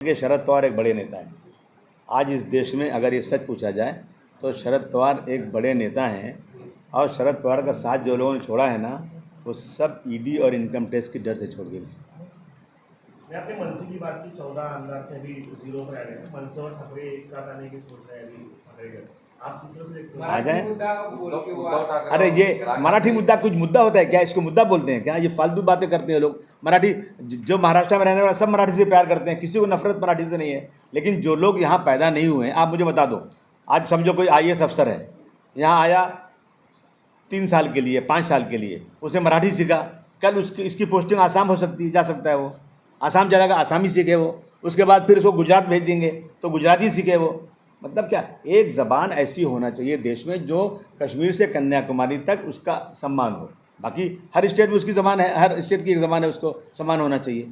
देखिए, शरद पवार एक बड़े नेता हैं। आज इस देश में अगर ये सच पूछा जाए तो शरद पवार एक बड़े नेता हैं, और शरद पवार का साथ जो लोगों ने छोड़ा है ना, वो सब ईडी और इनकम टैक्स के डर से छोड़ गए। आपने मनसे की बात की, 14 आमदार थे, अभी 0 पर आ गए हैं। मनसे और ठाकरे एक साथ आने की सोच रहे हैं अभी ठाकरे। आप किस तरह से देखते हैं? आ जाए। अरे ये मराठी मुद्दा कुछ मुद्दा होता है क्या? इसको मुद्दा बोलते हैं क्या? ये फालतू बातें करते हैं लोग। मराठी जो महाराष्ट्र में रहने वाले सब मराठी से प्यार करते हैं, किसी को नफरत मराठी से नहीं है। लेकिन जो लोग यहाँ पैदा नहीं हुए हैं, आप मुझे बता दो, आज समझो कोई IAS अफसर है, यहाँ आया 3 साल के लिए, 5 साल के लिए, उसने मराठी सीखा, कल उसकी इसकी पोस्टिंग आसाम हो सकती है, जा सकता है, वो आसाम चलेगा, आसामी सीखे वो, उसके बाद फिर उसको गुजरात भेज देंगे तो गुजराती सीखे वो। मतलब क्या, एक ज़बान ऐसी होना चाहिए देश में जो कश्मीर से कन्याकुमारी तक उसका सम्मान हो। बाकी हर स्टेट में उसकी ज़बान है, हर स्टेट की एक ज़बान है, उसको सम्मान होना चाहिए।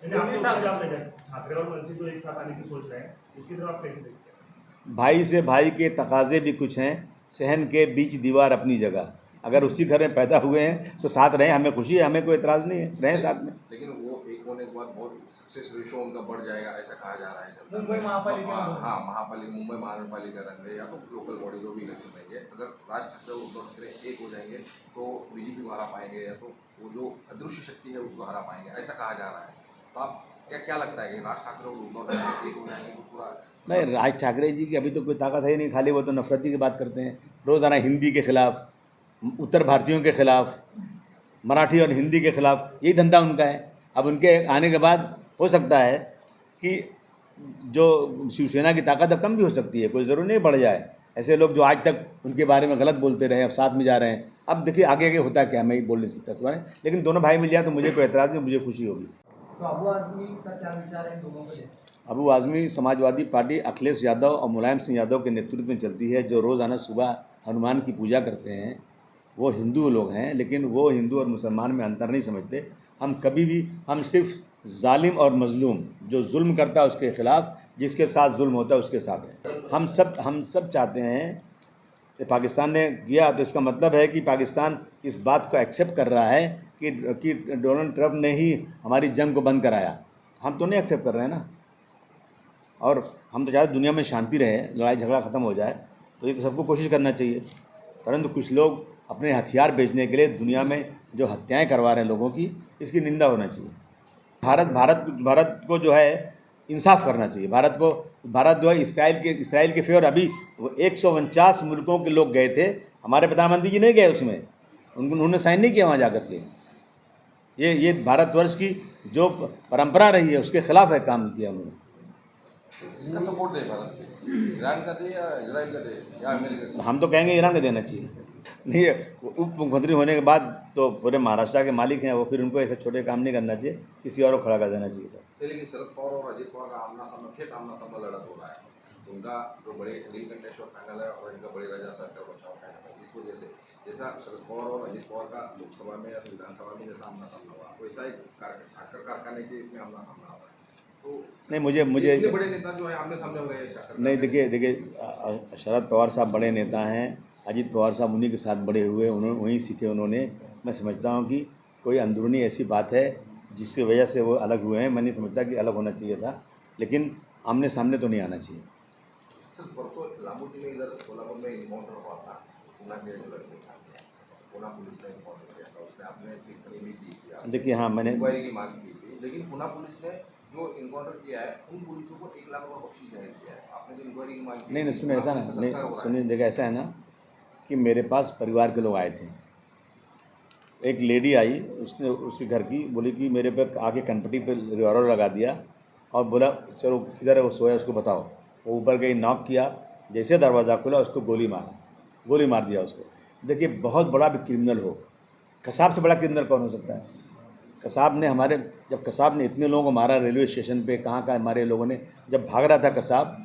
ठाकरे और मनसे जो एक साथ आने की सोच रहे हैं, इसकी तरफ आप कैसे देखते हैं? भाई से भाई के तकाजे भी कुछ हैं, सहन के बीच दीवार अपनी जगह। अगर उसी घर में पैदा हुए हैं तो साथ रहें, हमें खुशी है, हमें कोई एतराज़ नहीं है, रहें साथ में। लेकिन वो एक होने के बाद बहुत सक्सेस रेशो उनका बढ़ जाएगा, ऐसा कहा जा रहा है। मुंबई महापालिका, हाँ, महापालिका, मुंबई महानगरपालिका रंग या तो लोकल बॉडी जो भी इलेक्शन रहेंगे, अगर राज ठाकरे और उद्धव ठाकरे एक हो जाएंगे तो बीजेपी को हरा पाएंगे, या तो वो जो अदृश्य शक्ति है उसको हरा पाएंगे, ऐसा कहा जा रहा है। तो आप क्या लगता है कि राज ठाकरे और उद्धव ठाकरे एक हो जाएंगे तो पूरा? नहीं, राज ठाकरे जी की अभी तो कोई ताकत है ही नहीं, खाली वो तो नफरती की बात करते हैं रोज़ाना, हिंदी के खिलाफ, उत्तर भारतीयों के खिलाफ, मराठी और हिंदी के खिलाफ, यही धंधा उनका है। अब उनके आने के बाद हो सकता है कि जो शिवसेना की ताकत अब कम भी हो सकती है, कोई ज़रूरी नहीं बढ़ जाए। ऐसे लोग जो आज तक उनके बारे में गलत बोलते रहे, अब साथ में जा रहे हैं। अब देखिए आगे आगे होता है क्या, मैं ही बोल नहीं सकता इस बारे में, लेकिन दोनों भाई मिल जाए तो मुझे कोई एतराज़ नहीं, मुझे खुशी होगी। तो अबू आजमी का क्या विचार है इन लोगों को? अबू आज़मी समाजवादी पार्टी अखिलेश यादव और मुलायम सिंह यादव के नेतृत्व में चलती है, जो रोज़ाना सुबह हनुमान की पूजा करते हैं। वो हिंदू लोग हैं, लेकिन वो हिंदू और मुसलमान में अंतर नहीं समझते। हम कभी भी, हम सिर्फ जालिम और मजलूम, जो जुल्म करता है उसके ख़िलाफ़, जिसके साथ जुल्म होता है उसके साथ है। हम सब चाहते हैं कि पाकिस्तान ने किया तो इसका मतलब है कि पाकिस्तान इस बात को एक्सेप्ट कर रहा है कि डोनाल्ड ट्रंप ने ही हमारी जंग को बंद कराया। हम तो नहीं एक्सेप्ट कर रहे हैं ना, और हम तो चाहते दुनिया में शांति रहे, लड़ाई झगड़ा ख़त्म हो जाए, तो ये तो सबको कोशिश करना चाहिए। परंतु कुछ लोग अपने हथियार बेचने के लिए दुनिया में जो हत्याएं करवा रहे हैं लोगों की, इसकी निंदा होना चाहिए। भारत को जो है इंसाफ करना चाहिए। भारत जो है इसराइल के फेवर, अभी 149 मुल्कों के लोग गए थे, हमारे प्रधानमंत्री जी नहीं गए उसमें, उन्होंने साइन नहीं किया वहाँ जा कर के। ये भारतवर्ष की जो परंपरा रही है उसके खिलाफ है काम किया उन्होंने। इसका सपोर्ट दे भारत को, ईरान का दे या इजराइल का दे या अमेरिका का? हम तो कहेंगे ईरान का देना चाहिए। नहीं, उप मुख्यमंत्री होने के बाद तो पूरे महाराष्ट्र के मालिक हैं वो, फिर उनको ऐसे छोटे काम नहीं करना चाहिए, किसी और को खड़ा कर देना चाहिए। लेकिन शरद पवार और अजित पवार का आमना सामना लड़त हो रहा है। तो उनका जो बड़े नीलकंठेश्वर पैनल है और इनका बड़े राजा सरकार बचाव पैनल है, इस वजह से जैसा शरद पवार और अजित पवार का लोकसभा में या विधानसभा में जैसा आमना सामना हुआ, वैसा एक साकर कारखाने के इसमें आमना सामना हुआ है। तो नहीं, मुझे इतने बड़े नेता जो है आमने सामने हो रहे हैं। नहीं, देखिए शरद पवार साहब बड़े नेता हैं, अजित पवार साहब उन्हीं के साथ बड़े हुए, उन्होंने वहीं सीखे उन्होंने। मैं समझता हूँ कि कोई अंदरूनी ऐसी बात है जिसकी वजह से वो अलग हुए हैं। मैं नहीं समझता कि अलग होना चाहिए था, लेकिन आमने सामने तो नहीं आना चाहिए। सर, परसों लामूटी में इधर कोल्हापुर में इनकाउंटर हुआ था, पूना के जो लड़के का, पूना पुलिस ने इनकाउंटर किया था, उसने आपने टिप्पणी भी की थी। देखिए, हाँ, मैंने इंक्वायरी की मांग की थी, लेकिन पूना पुलिस ने जो इनकाउंटर किया है उन पुलिसों को 1 लाख रुपये बख्शीश जाहिर किया है। आपने जो इंक्वायरी की मांग की, नहीं, सुनिए, ऐसा ना, नहीं सुनिए, देखिए ऐसा है ना कि मेरे पास परिवार के लोग आए थे। एक लेडी आई, उसने उसके घर की बोली कि मेरे पे आके कनपट्टी पे रिवॉल्वर लगा दिया और बोला चलो किधर है वो सोया उसको बताओ। वो ऊपर गई, नॉक किया, जैसे दरवाज़ा खुला उसको गोली मार दिया उसको। देखिए, बहुत बड़ा भी क्रिमिनल हो, कसाब से बड़ा क्रिमिनल कौन हो सकता है? जब कसाब ने इतने लोगों को मारा रेलवे स्टेशन पे, कहाँ हमारे लोगों ने, जब भाग रहा था कसाब,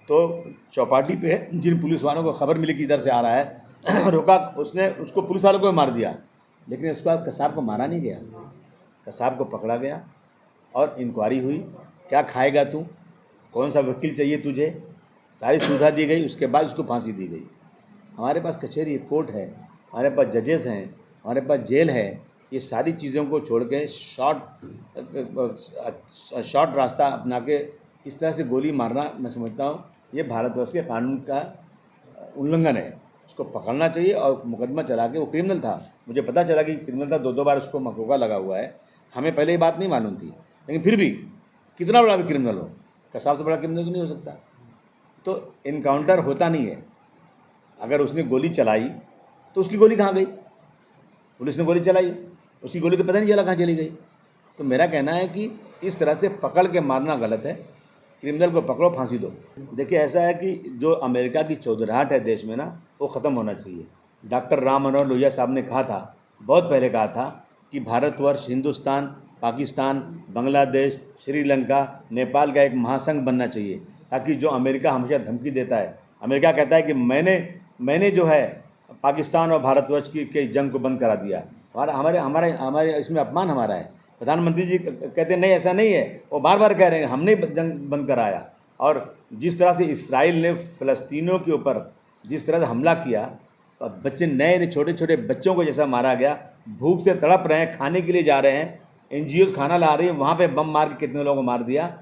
तो चौपाटी पे जिन पुलिस वालों को खबर मिली कि इधर से आ रहा है रोका, उसने उसको पुलिस वालों को मार दिया, लेकिन उसके बाद कसाब को मारा नहीं गया। कसाब को पकड़ा गया और इंक्वायरी हुई, क्या खाएगा तू, कौन सा वकील चाहिए तुझे, सारी सुविधा दी गई, उसके बाद उसको फांसी दी गई। हमारे पास कचहरी, कोर्ट है, हमारे पास जजेस हैं, हमारे पास जेल है। ये सारी चीज़ों को छोड़ के शॉर्ट रास्ता अपना के इस तरह से गोली मारना मैं समझता हूँ ये भारतवर्ष के कानून का उल्लंघन है। उसको पकड़ना चाहिए और मुकदमा चला के, वो क्रिमिनल था, मुझे पता चला कि क्रिमिनल था, 2 बार उसको मकोका लगा हुआ है। हमें पहले ये बात नहीं मालूम थी, लेकिन फिर भी कितना बड़ा भी क्रिमिनल हो, कसाब से बड़ा क्रिमिनल तो नहीं हो सकता। तो इनकाउंटर होता नहीं है। अगर उसने गोली चलाई तो उसकी गोली कहाँ गई? पुलिस ने गोली चलाई, उसकी गोली तो पता नहीं चला कहाँ चली गई। तो मेरा कहना है कि इस तरह से पकड़ के मारना गलत है। क्रिमिनल को पकड़ो, फांसी दो। देखिए, ऐसा है कि जो अमेरिका की चौधराहट है देश में ना, वो ख़त्म होना चाहिए। डॉक्टर राम मनोहर लोहिया साहब ने कहा था, बहुत पहले कहा था कि भारतवर्ष, हिंदुस्तान, पाकिस्तान, बांग्लादेश, श्रीलंका, नेपाल का एक महासंघ बनना चाहिए, ताकि जो अमेरिका हमेशा धमकी देता है, अमेरिका कहता है कि मैंने जो है पाकिस्तान और भारतवर्ष की जंग को बंद करा दिया, हमारे इसमें अपमान हमारा है। प्रधानमंत्री जी कहते हैं नहीं, ऐसा नहीं है, वो बार बार कह रहे हैं हमने जंग बंद कराया। और जिस तरह से इसराइल ने फ़लस्तीनियों के ऊपर जिस तरह से हमला किया, बच्चे नए छोटे छोटे बच्चों को जैसा मारा गया, भूख से तड़प रहे हैं, खाने के लिए जा रहे हैं, NGOs खाना ला रही है, वहाँ पे बम मार के कितने लोगों को मार दिया।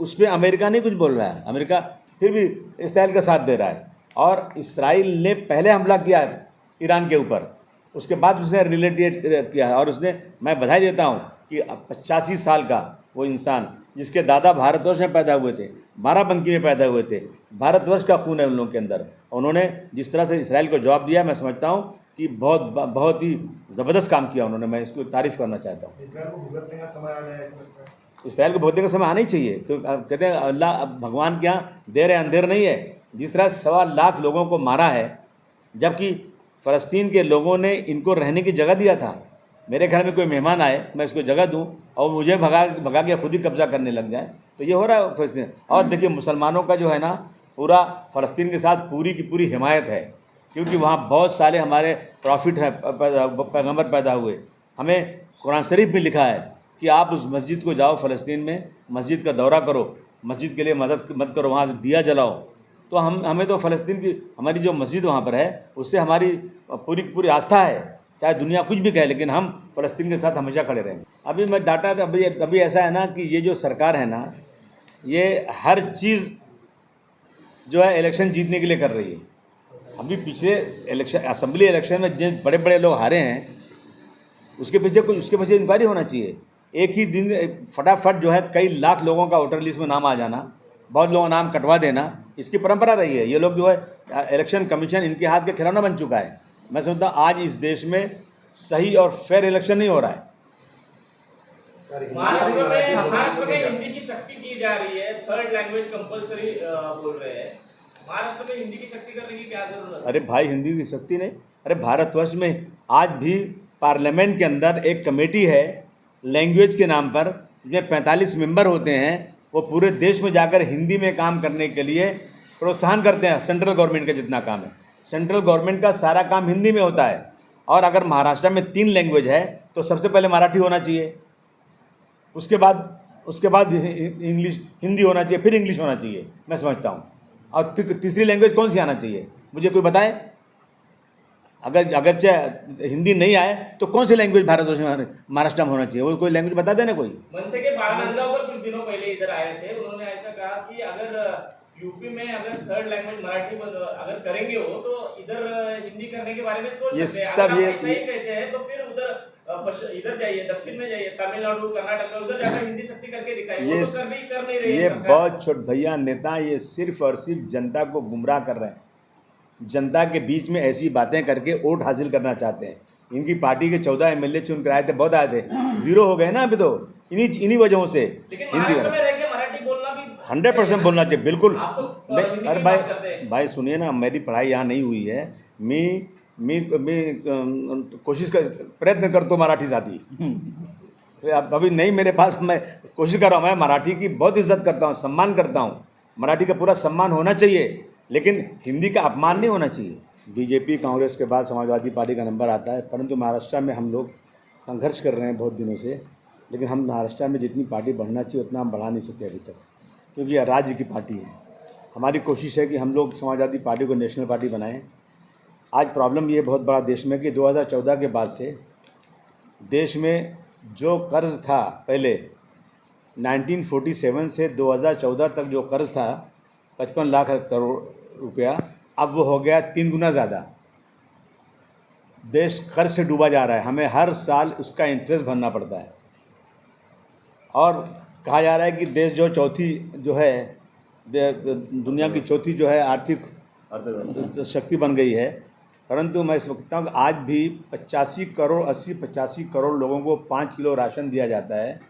उस पर अमेरिका नहीं कुछ बोल रहा है, अमेरिका फिर भी इसराइल का साथ दे रहा है। और इसराइल ने पहले हमला किया ईरान के ऊपर, उसके बाद उसने रिलेटेड किया है। और उसने, मैं बधाई देता हूँ कि 85 साल का वो इंसान, जिसके दादा भारतवर्ष में पैदा हुए थे, बाराबंकी में पैदा हुए थे, भारतवर्ष का खून है उन लोगों के अंदर, उन्होंने जिस तरह से इसराइल को जवाब दिया, मैं समझता हूँ कि बहुत ही ज़बरदस्त काम किया उन्होंने। मैं इसको तारीफ़ करना चाहता हूँ। इसराइल को भुगतने का समय आ गया है, ऐसा लगता है। इसराइल को भुगतने का समय आना ही चाहिए, क्योंकि कहते हैं अल्लाह भगवान के यहाँ देर है अंधेर नहीं है। जिस तरह 1.25 लाख लोगों को मारा है, जबकि फ़लस्तीन के लोगों ने इनको रहने की जगह दिया था। मेरे घर में कोई मेहमान आए, मैं उसको जगह दूं और मुझे भगा के खुद ही कब्जा करने लग जाए, तो ये हो रहा है फ़लस्तीन। और देखिए, मुसलमानों का जो है ना, पूरा फ़लस्तीन के साथ पूरी की पूरी हिमायत है, क्योंकि वहाँ बहुत सारे हमारे प्रॉफिट हैं, पैगंबर पैदा हुए। हमें कुरान शरीफ में लिखा है कि आप उस मस्जिद को जाओ, फ़लस्तीन में मस्जिद का दौरा करो, मस्जिद के लिए मदद करो, वहाँ दिया जलाओ। तो हमें तो फ़लस्तीन की हमारी जो मस्जिद वहाँ पर है, उससे हमारी पूरी की पूरी आस्था है, चाहे दुनिया कुछ भी कहे, लेकिन हम फ़लस्तीन के साथ हमेशा खड़े रहेंगे। अभी मैं डाटा, अभी ऐसा है ना कि ये जो सरकार है ना, ये हर चीज़ जो है इलेक्शन जीतने के लिए कर रही है। अभी पिछले असेंबली इलेक्शन में जिन बड़े बड़े लोग हारे हैं, उसके पीछे इंक्वायरी होना चाहिए। एक ही दिन फटाफट जो है कई लाख लोगों का वोटर लिस्ट में नाम आ जाना, बहुत लोगों का नाम कटवा देना, इसकी परंपरा रही है। ये लोग जो है, इलेक्शन कमीशन इनके हाथ के खिलौना बन चुका है। मैं समझता हूँ आज इस देश में सही और फेयर इलेक्शन नहीं हो रहा है। महाराष्ट्र में हिंदी की सख्ती की जा रही है, 3rd लैंग्वेज कंपलसरी बोल रहे हैं। महाराष्ट्र में हिंदी की सख्ती करने की क्या जरूरत है? अरे भाई, हिंदी की सख्ती नहीं, अरे भारतवर्ष में आज भी पार्लियामेंट के अंदर एक कमेटी है लैंग्वेज के नाम पर, जिसमें 45 मेंबर होते हैं। वो पूरे देश में जाकर हिंदी में काम करने के लिए प्रोत्साहन करते हैं। सेंट्रल गवर्नमेंट का जितना काम है, सेंट्रल गवर्नमेंट का सारा काम हिंदी में होता है। और अगर महाराष्ट्र में 3 लैंग्वेज है तो सबसे पहले मराठी होना चाहिए, उसके बाद इंग्लिश, हिंदी होना चाहिए, फिर इंग्लिश होना चाहिए, मैं समझता हूँ। और फिर तीसरी लैंग्वेज कौन सी आना चाहिए, मुझे कोई बताए। अगर चाहे हिंदी नहीं आए तो कौन सी लैंग्वेज भारतवर्ष में, महाराष्ट्र में होना चाहिए, वो कोई लैंग्वेज बता देना कोई। मनसे के बाळानंदगावकर कुछ दिनों पहले इधर आए थे, उन्होंने ऐसा कहा कि अगर यूपी में अगर 3rd लैंग्वेज मराठी अगर करेंगे वो, तो इधर हिंदी करने के बारे में सोच ये सकते हैं। सब अगर ये आप ऐसा ही कहते हैं तो फिर इधर जाइए, दक्षिण में जाइए, तमिलनाडु, कर्नाटक, उधर जाकर हिंदी सख्ती करके दिखाइए। वो तो कर नहीं रही ये सरकार। बहुत छोट भैया नेता, ये सिर्फ और सिर्फ जनता को गुमराह कर रहे हैं। जनता के बीच में ऐसी बातें करके वोट हासिल करना चाहते हैं। इनकी पार्टी के 14 MLA चुन कर आए थे, बहुत आए थे, 0 हो गए ना अभी तो, इन्हीं वजहों से। लेकिन हिंदी महाराष्ट्र में रह के मराठी बोलना भी 100% बोलना चाहिए, बिल्कुल आप तो नहीं। हिंदी अरे की बात करते हैं। भाई सुनिए ना, मेरी पढ़ाई यहाँ नहीं हुई है। मी प्रयत्न करतो मराठीसाठी। अभी नहीं मेरे पास, मैं कोशिश कर रहा हूँ। मैं मराठी की बहुत इज्जत करता हूँ, सम्मान करता हूँ, मराठी का पूरा सम्मान होना चाहिए, लेकिन हिंदी का अपमान नहीं होना चाहिए। बीजेपी, कांग्रेस के बाद समाजवादी पार्टी का नंबर आता है, परंतु महाराष्ट्र में हम लोग संघर्ष कर रहे हैं बहुत दिनों से। लेकिन हम महाराष्ट्र में जितनी पार्टी बढ़ना चाहिए उतना हम बढ़ा नहीं सके अभी तक, क्योंकि यह राज्य की पार्टी है। हमारी कोशिश है कि हम लोग समाजवादी पार्टी को नेशनल पार्टी बनाएं। आज प्रॉब्लम ये बहुत बड़ा देश में कि 2014 के बाद से देश में जो कर्ज था पहले, 1947 से 2014 तक जो कर्ज था 55 लाख करोड़ रुपया, अब वो हो गया 3 गुना ज़्यादा। देश कर्ज से डूबा जा रहा है, हमें हर साल उसका इंटरेस्ट भरना पड़ता है। और कहा जा रहा है कि देश जो चौथी जो है दुनिया की चौथी जो है आर्थिक शक्ति बन गई है, परंतु मैं समझता हूँ कि आज भी 85 करोड़ लोगों को 5 किलो राशन दिया जाता है,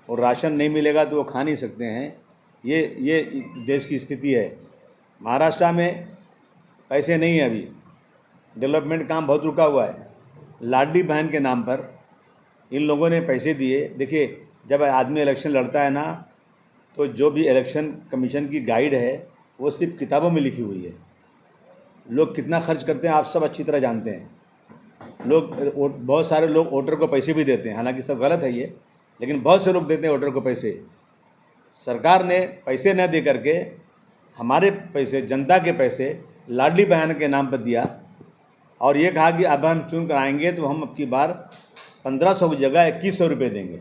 और राशन नहीं मिलेगा तो वो खा नहीं सकते हैं। ये देश की स्थिति है। महाराष्ट्र में पैसे नहीं है, अभी डेवलपमेंट काम बहुत रुका हुआ है। लाडली बहन के नाम पर इन लोगों ने पैसे दिए। देखिए, जब आदमी इलेक्शन लड़ता है ना, तो जो भी इलेक्शन कमीशन की गाइड है वो सिर्फ किताबों में लिखी हुई है। लोग कितना खर्च करते हैं आप सब अच्छी तरह जानते हैं। बहुत सारे लोग वोटर को पैसे भी देते हैं, हालांकि सब गलत है ये, लेकिन बहुत से लोग देते हैं वोटर को पैसे। सरकार ने पैसे न दे करके हमारे पैसे, जनता के पैसे लाडली बहन के नाम पर दिया, और ये कहा कि अब हम चुन कर आएंगे तो हम अब की बार 1500 की जगह 2100 रुपये देंगे।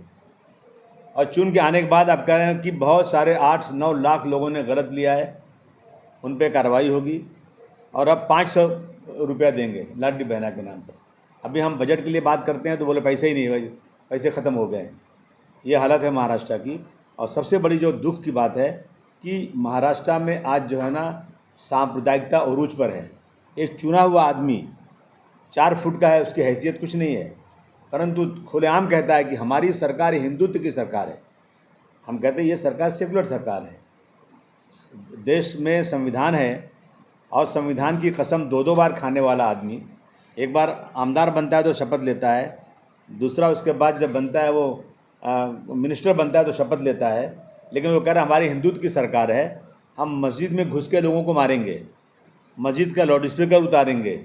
और चुन के आने के बाद आप कह रहे हैं कि बहुत सारे 8-9 लाख लोगों ने गलत लिया है, उन पर कार्रवाई होगी, और अब 500 रुपया देंगे लाडली बहना के नाम पर। अभी हम बजट के लिए बात करते हैं तो बोले पैसे ही नहीं है, पैसे ख़त्म हो गए हैं। ये हालत है महाराष्ट्र की। और सबसे बड़ी जो दुख की बात है कि महाराष्ट्र में आज जो है ना सांप्रदायिकता उरूज पर है। एक चुना हुआ आदमी 4 फुट का है, उसकी हैसियत कुछ नहीं है, परंतु खुलेआम कहता है कि हमारी सरकार हिंदुत्व की सरकार है। हम कहते हैं ये सरकार सेकुलर सरकार है। देश में संविधान है, और संविधान की कसम 2-2 बार खाने वाला आदमी, एक बार आमदार बनता है तो शपथ लेता है, दूसरा उसके बाद जब बनता है वो मिनिस्टर बनता है तो शपथ लेता है, लेकिन वो कह रहा है हमारी हिंदुत्व की सरकार है, हम मस्जिद में घुस के लोगों को मारेंगे, मस्जिद का लाउड स्पीकर उतारेंगे।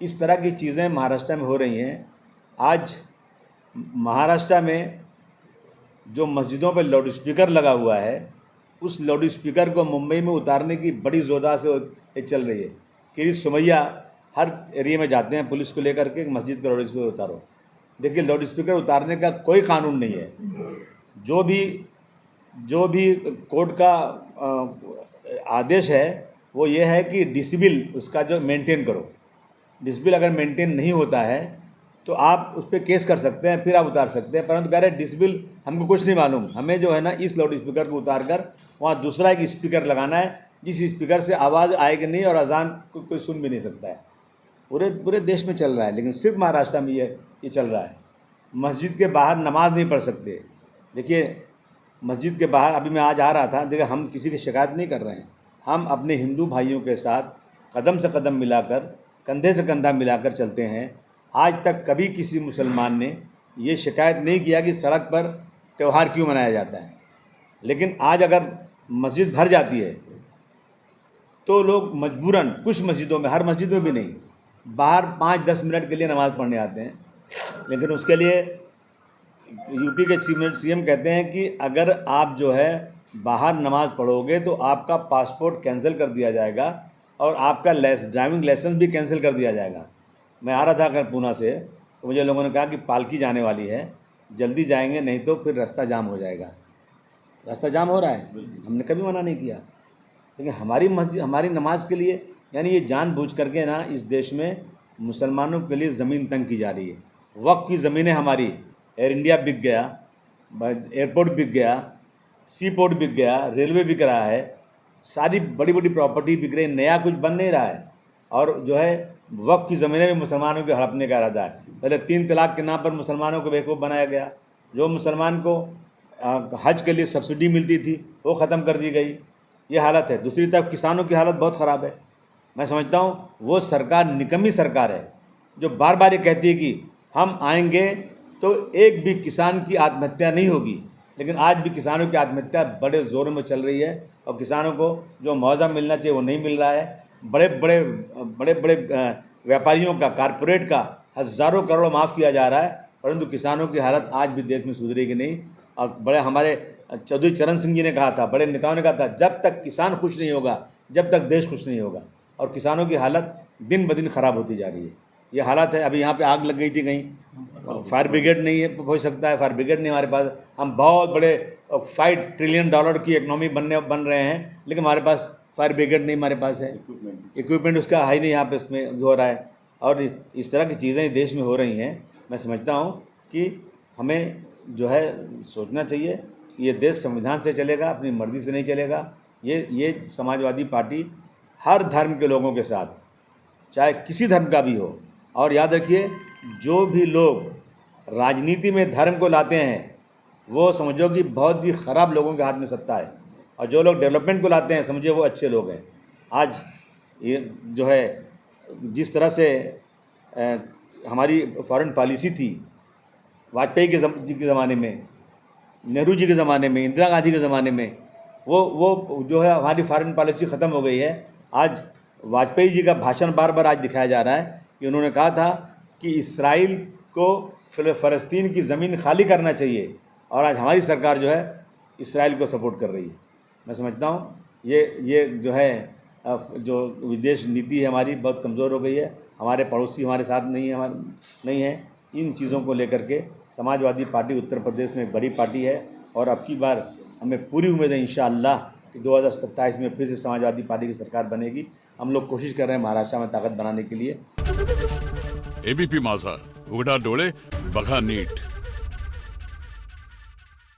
इस तरह की चीज़ें महाराष्ट्र में हो रही हैं। आज महाराष्ट्र में जो मस्जिदों पर लाउड स्पीकर लगा हुआ है, उस लाउड स्पीकर को मुंबई में उतारने की बड़ी ज़ोरदार से चल रही है। किरीट सोमैया हर एरिया में जाते हैं पुलिस को लेकर के, मस्जिद का लाउड स्पीकर उतारो। देखिए, लाउड स्पीकर उतारने का कोई कानून नहीं है। जो भी कोर्ट का आदेश है वो ये है कि डिसिबिल उसका जो मेंटेन करो। डिसिबिल अगर मेंटेन नहीं होता है तो आप उस पर केस कर सकते हैं, फिर आप उतार सकते हैं। परंतु कह रहे डिसिबिल हमको कुछ नहीं मालूम, हमें जो है ना इस लाउड स्पीकर को उतार कर वहाँ दूसरा एक स्पीकर लगाना है, जिस स्पीकर से आवाज़ आएगी नहीं और अजान को कोई सुन भी नहीं सकता है। पूरे देश में चल रहा है, लेकिन सिर्फ महाराष्ट्र में ये चल रहा है। मस्जिद के बाहर नमाज नहीं पढ़ सकते। देखिए, मस्जिद के बाहर अभी मैं आज आ रहा था, देखिए हम किसी की शिकायत नहीं कर रहे हैं, हम अपने हिंदू भाइयों के साथ कदम से कदम मिलाकर, कंधे से कंधा मिलाकर चलते हैं। आज तक कभी किसी मुसलमान ने ये शिकायत नहीं किया कि सड़क पर त्यौहार क्यों मनाया जाता है। लेकिन आज अगर मस्जिद भर जाती है तो लोग मजबूरन, कुछ मस्जिदों में, हर मस्जिद में भी नहीं, बाहर 5-10 मिनट के लिए नमाज़ पढ़ने आते हैं। लेकिन उसके लिए यूपी के सीएम कहते हैं कि अगर आप जो है बाहर नमाज़ पढ़ोगे तो आपका पासपोर्ट कैंसिल कर दिया जाएगा और आपका ड्राइविंग लाइसेंस भी कैंसिल कर दिया जाएगा। मैं आ रहा था अगर पूना से, तो मुझे लोगों ने कहा कि पालकी जाने वाली है, जल्दी जाएंगे नहीं तो फिर रास्ता जाम हो जाएगा। रास्ता जाम हो रहा है, हमने कभी मना नहीं किया, लेकिन हमारी मस्जिद, हमारी नमाज के लिए, यानी ये जानबूझ करके ना इस देश में मुसलमानों के लिए ज़मीन तंग की जा रही है। वक्त की ज़मीनें हमारी, एयर इंडिया बिक गया, एयरपोर्ट बिक गया, सी पोर्ट बिक गया, रेलवे बिक रहा है, सारी बड़ी बड़ी प्रॉपर्टी बिक रही, नया कुछ बन नहीं रहा है। और जो है वक्त की ज़मीनें भी मुसलमानों के हड़पने का इरादा है। पहले 3 तलाक के नाम पर मुसलमानों को बेवकूफ़ बनाया गया। जो मुसलमान को हज के लिए सब्सिडी मिलती थी वो ख़त्म कर दी गई। ये हालत है। दूसरी तरफ किसानों की हालत बहुत ख़राब है। मैं समझता हूँ वो सरकार निकम्मी सरकार है जो बार बार ये कहती है कि हम आएंगे तो एक भी किसान की आत्महत्या नहीं होगी, लेकिन आज भी किसानों की आत्महत्या बड़े ज़ोरों में चल रही है और किसानों को जो मुआवजा मिलना चाहिए वो नहीं मिल रहा है। बड़े बड़े व्यापारियों का, कारपोरेट का हज़ारों करोड़ माफ़ किया जा रहा है, परंतु किसानों की हालत आज भी देश में सुधरेगी नहीं। और बड़े हमारे चौधरी चरण सिंह जी ने कहा था, बड़े नेताओं ने कहा था, जब तक किसान खुश नहीं होगा, जब तक देश खुश नहीं होगा। और किसानों की हालत दिन ब दिन ख़राब होती जा रही है। ये हालात है। अभी यहाँ पे आग लग गई थी कहीं, फायर ब्रिगेड नहीं है, हो सकता है फायर ब्रिगेड नहीं हमारे पास। हम बहुत बड़े $5 ट्रिलियन की इकोनॉमी बन रहे हैं, लेकिन हमारे पास फायर ब्रिगेड नहीं हमारे पास है, इक्विपमेंट उसका है नहीं यहाँ पे इसमें जो हो रहा है। और इस तरह की चीज़ें देश में हो रही हैं। मैं समझता हूँ कि हमें जो है सोचना चाहिए कि ये देश संविधान से चलेगा, अपनी मर्ज़ी से नहीं चलेगा। ये समाजवादी पार्टी हर धर्म के लोगों के साथ, चाहे किसी धर्म का भी हो। और याद रखिए, जो भी लोग राजनीति में धर्म को लाते हैं वो समझो कि बहुत ही ख़राब लोगों के हाथ में सत्ता है, और जो लोग डेवलपमेंट को लाते हैं समझिए वो अच्छे लोग हैं। आज ये जो है जिस तरह से हमारी फॉरेन पॉलिसी थी वाजपेयी जी के ज़माने में, नेहरू जी के ज़माने में, इंदिरा गांधी के ज़माने में, वो जो है हमारी फॉरेन पॉलिसी ख़त्म हो गई है। आज वाजपेयी जी का भाषण बार बार आज दिखाया जा रहा है कि उन्होंने कहा था कि इसराइल को फ़लस्तीन की ज़मीन खाली करना चाहिए, और आज हमारी सरकार जो है इसराइल को सपोर्ट कर रही है। मैं समझता हूँ ये जो है जो विदेश नीति है हमारी बहुत कमज़ोर हो गई है। हमारे पड़ोसी हमारे साथ नहीं है। इन चीज़ों को लेकर के समाजवादी पार्टी उत्तर प्रदेश में एक बड़ी पार्टी है, और अब की बार हमें पूरी उम्मीद है इंशाअल्लाह कि 2027 में फिर से समाजवादी पार्टी की सरकार बनेगी। हम लोग कोशिश कर रहे हैं महाराष्ट्र में ताकत बनाने के लिए। एबीपी माझा, उघडा डोळे बघा नीट।